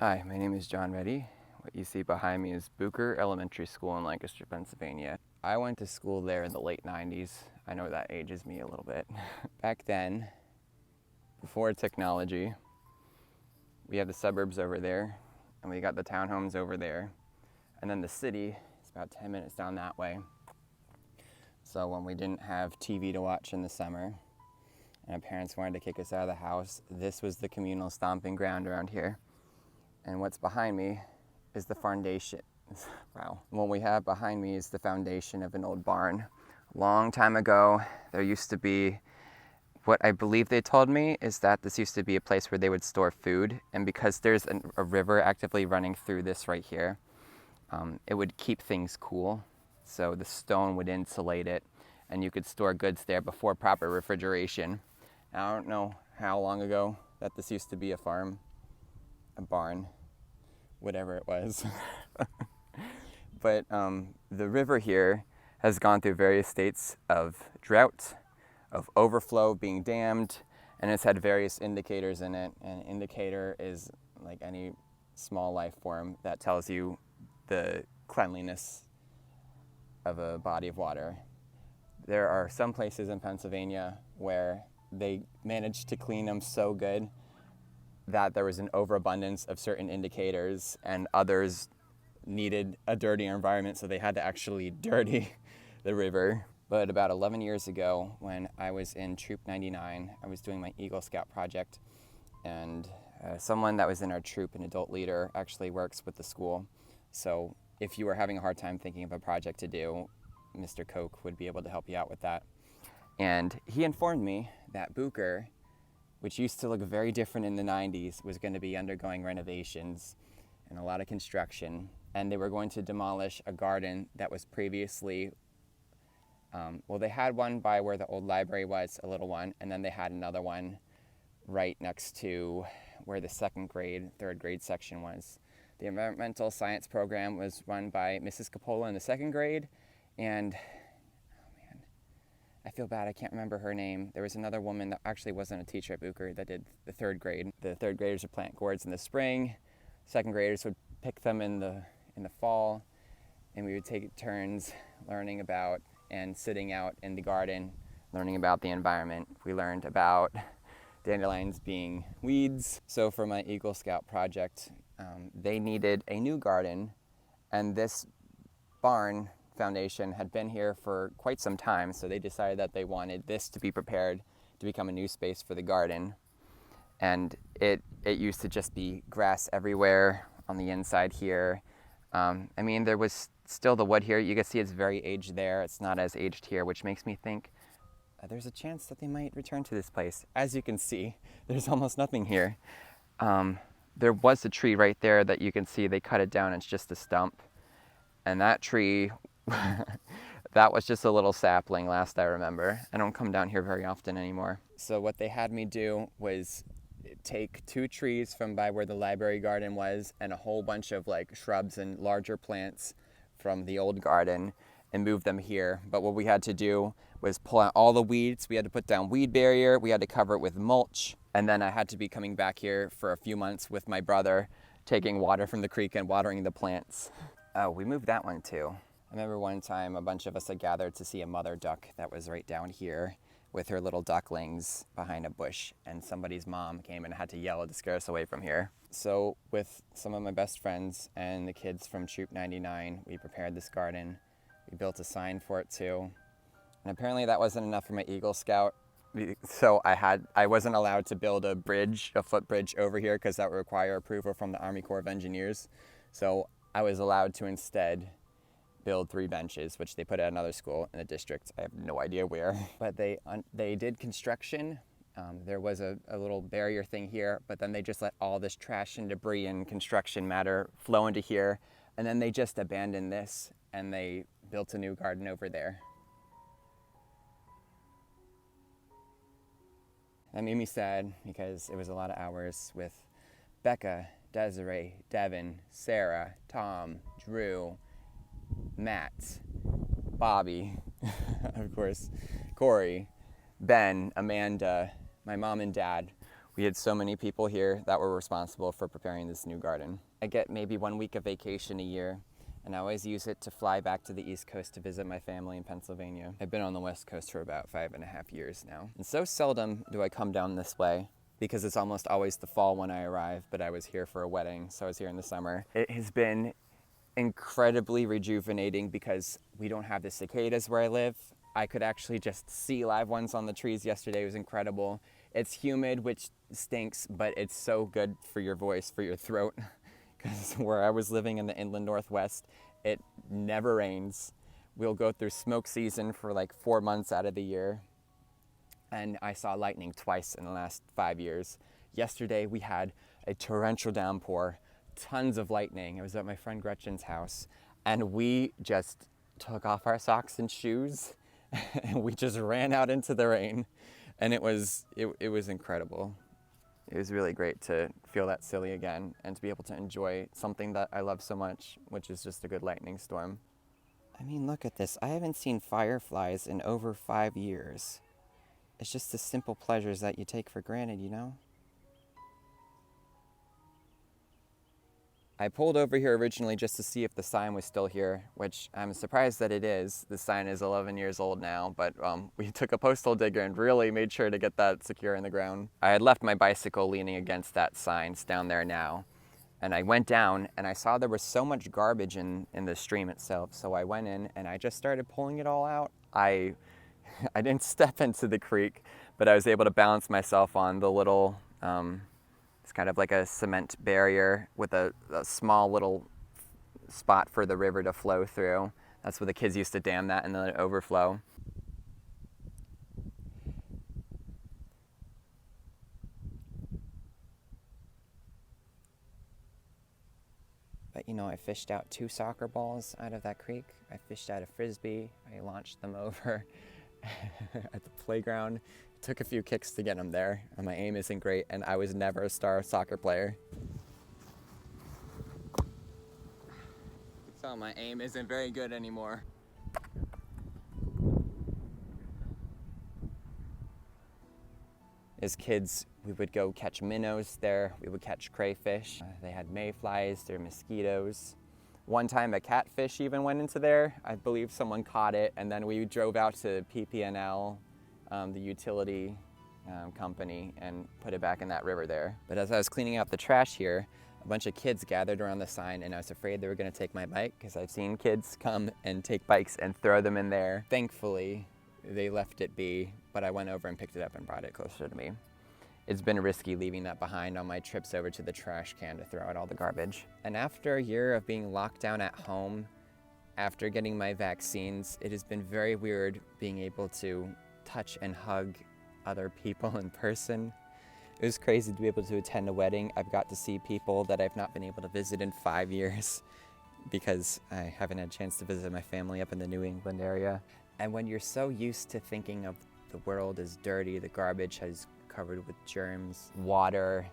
Hi, my name is John Reddy. What you see behind me is Bucher Elementary School in Lancaster, Pennsylvania. I went to school there in the late 90s. I know that ages me a little bit. Back then, before technology, we had the suburbs over there, and we got the townhomes over there, and then the city is about 10 minutes down that way. So when we didn't have TV to watch in the summer, and our parents wanted to kick us out of the house, this was the communal stomping ground around here. And what's behind me is the foundation. Wow. What we have behind me is the foundation of an old barn. A long time ago, there used to be, what I believe they told me is that this used to be a place where they would store food. And because there's a river actively running through this right here, it would keep things cool. So the stone would insulate it, and you could store goods there before proper refrigeration. Now, I don't know how long ago that this used to be a farm, a barn, whatever it was. But the river here has gone through various states of drought, of overflow, being dammed, and it's had various indicators in it. An indicator is like any small life form that tells you the cleanliness of a body of water. There are some places in Pennsylvania where they managed to clean them so good that there was an overabundance of certain indicators, and others needed a dirtier environment, so they had to actually dirty the river. But about 11 years ago, when I was in Troop 99, I was doing my Eagle Scout project, and someone that was in our troop, an adult leader, actually works with the school. So if you were having a hard time thinking of a project to do, Mr. Koch would be able to help you out with that. And he informed me that Bucher, which used to look very different in the 90s, was going to be undergoing renovations and a lot of construction. And they were going to demolish a garden that was previously, they had one by where the old library was, a little one, and then they had another one right next to where the second grade, third grade section was. The environmental science program was run by Mrs. Capola in the second grade, and I feel bad, I can't remember her name. There was another woman that actually wasn't a teacher at Bucher that did the third grade. The third graders would plant gourds in the spring. Second graders would pick them in the fall, and we would take turns learning about and sitting out in the garden, learning about the environment. We learned about dandelions being weeds. So for my Eagle Scout project, they needed a new garden, and this barn foundation had been here for quite some time, so they decided that they wanted this to be prepared to become a new space for the garden. And it used to just be grass everywhere on the inside here. There was still the wood here. You can see it's very aged there. It's not as aged here, which makes me think there's a chance that they might return to this place. As you can see, there's almost nothing here. There was a tree right there that you can see they cut it down. It's just a stump. And that tree, that was just a little sapling last I remember. I don't come down here very often anymore. So what they had me do was take 2 trees from by where the library garden was and a whole bunch of like shrubs and larger plants from the old garden and move them here. But what we had to do was pull out all the weeds. We had to put down weed barrier. We had to cover it with mulch. And then I had to be coming back here for a few months with my brother, taking water from the creek and watering the plants. Oh, we moved that one too. I remember one time a bunch of us had gathered to see a mother duck that was right down here with her little ducklings behind a bush, and somebody's mom came and had to yell to scare us away from here. So with some of my best friends and the kids from Troop 99, we prepared this garden. We built a sign for it too. And apparently that wasn't enough for my Eagle Scout. So I wasn't allowed to build a bridge, a footbridge over here, because that would require approval from the Army Corps of Engineers. So I was allowed to instead build 3 benches, which they put at another school in the district. I have no idea where. But they did construction. There was a little barrier thing here, but then they just let all this trash and debris and construction matter flow into here. And then they just abandoned this, and they built a new garden over there. That made me sad because it was a lot of hours with Becca, Desiree, Devin, Sarah, Tom, Drew, Matt, Bobby, of course, Corey, Ben, Amanda, my mom and dad. We had so many people here that were responsible for preparing this new garden. I get maybe 1 week of vacation a year, and I always use it to fly back to the East Coast to visit my family in Pennsylvania. I've been on the West Coast for about 5.5 years now. And so seldom do I come down this way because it's almost always the fall when I arrive, but I was here for a wedding, so I was here in the summer. It has been incredibly rejuvenating because we don't have the cicadas where I live. I could actually just see live ones on the trees yesterday. It was incredible. It's humid, which stinks, but it's so good for your voice, for your throat. Because where I was living in the inland Northwest, it never rains. We'll go through smoke season for like 4 months out of the year. And I saw lightning twice in the last 5 years. Yesterday we had a torrential downpour, tons of lightning. I was at my friend Gretchen's house, and we just took off our socks and shoes and we just ran out into the rain, and it was incredible. It was really great to feel that silly again and to be able to enjoy something that I love so much, which is just a good lightning storm. I mean, look at this. I haven't seen fireflies in over 5 years. It's just the simple pleasures that you take for granted, you know? I pulled over here originally just to see if the sign was still here, which I'm surprised that it is. The sign is 11 years old now, but we took a postal digger and really made sure to get that secure in the ground. I had left my bicycle leaning against that sign. It's down there now. And I went down and I saw there was so much garbage in the stream itself. So I went in and I just started pulling it all out. I didn't step into the creek, but I was able to balance myself on the little, it's kind of like a cement barrier with a small little spot for the river to flow through. That's where the kids used to dam that and then it overflow. But you know, I fished out 2 soccer balls out of that creek. I fished out a Frisbee. I launched them over at the playground. It took a few kicks to get them there, and my aim isn't great, and I was never a star soccer player. So my aim isn't very good anymore. As kids, we would go catch minnows there. We would catch crayfish. They had mayflies, there were mosquitoes. One time a catfish even went into there. I believe someone caught it, and then we drove out to PPNL, the utility company, and put it back in that river there. But as I was cleaning out the trash here, a bunch of kids gathered around the sign, and I was afraid they were gonna take my bike because I've seen kids come and take bikes and throw them in there. Thankfully, they left it be, but I went over and picked it up and brought it closer to me. It's been risky leaving that behind on my trips over to the trash can to throw out all the garbage. And after a year of being locked down at home, after getting my vaccines, it has been very weird being able to touch and hug other people in person. It was crazy to be able to attend a wedding. I've got to see people that I've not been able to visit in 5 years because I haven't had a chance to visit my family up in the New England area. And when you're so used to thinking of the world as dirty, the garbage is covered with germs, water,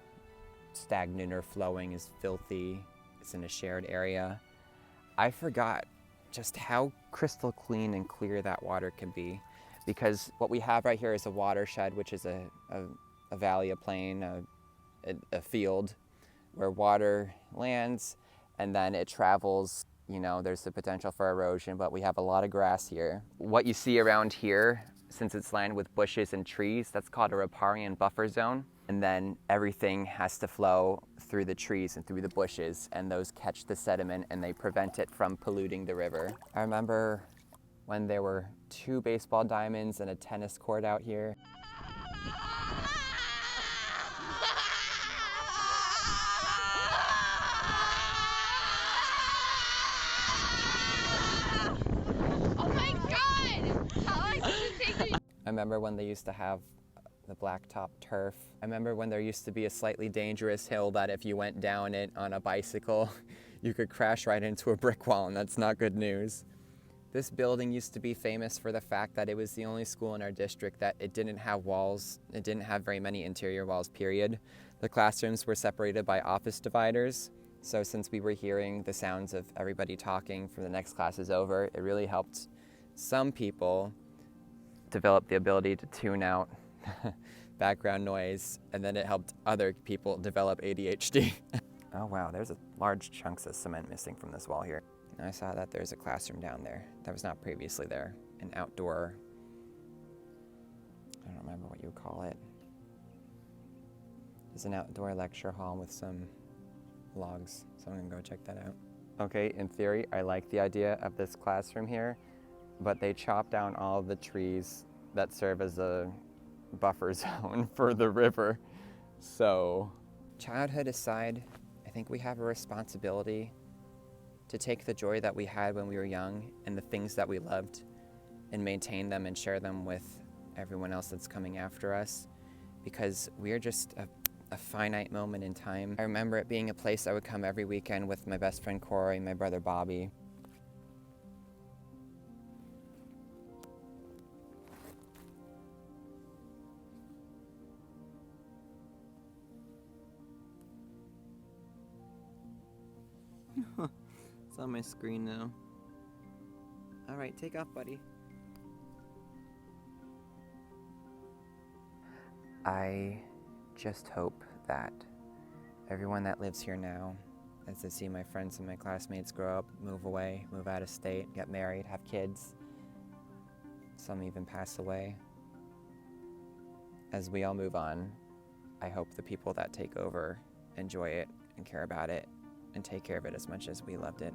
stagnant or flowing, is filthy, it's in a shared area, I forgot just how crystal clean and clear that water can be. Because what we have right here is a watershed, which is a valley, a plain, a field where water lands and then it travels. You know, there's the potential for erosion, but we have a lot of grass here. What you see around here, since it's lined with bushes and trees, that's called a riparian buffer zone. And then everything has to flow through the trees and through the bushes, and those catch the sediment and they prevent it from polluting the river. I remember when there were 2 baseball diamonds and a tennis court out here. I remember when they used to have the blacktop turf. I remember when there used to be a slightly dangerous hill that if you went down it on a bicycle, you could crash right into a brick wall, and that's not good news. This building used to be famous for the fact that it was the only school in our district that it didn't have walls. It didn't have very many interior walls, period. The classrooms were separated by office dividers. So since we were hearing the sounds of everybody talking from the next classes over, it really helped some people develop the ability to tune out background noise, and then it helped other people develop ADHD. Oh wow, there's a large chunks of cement missing from this wall here. And I saw that there's a classroom down there that was not previously there. An outdoor, I don't remember what you would call it. It's an outdoor lecture hall with some logs, so I'm gonna go check that out. Okay, in theory, I like the idea of this classroom here, but they chopped down all of the trees that serve as a buffer zone for the river. So, childhood aside, I think we have a responsibility to take the joy that we had when we were young and the things that we loved and maintain them and share them with everyone else that's coming after us, because we're just a finite moment in time. I remember it being a place I would come every weekend with my best friend Corey and my brother Bobby. It's on my screen now. All right, take off, buddy. I just hope that everyone that lives here now, as I see my friends and my classmates grow up, move away, move out of state, get married, have kids, some even pass away. As we all move on, I hope the people that take over enjoy it and care about it and take care of it as much as we loved it.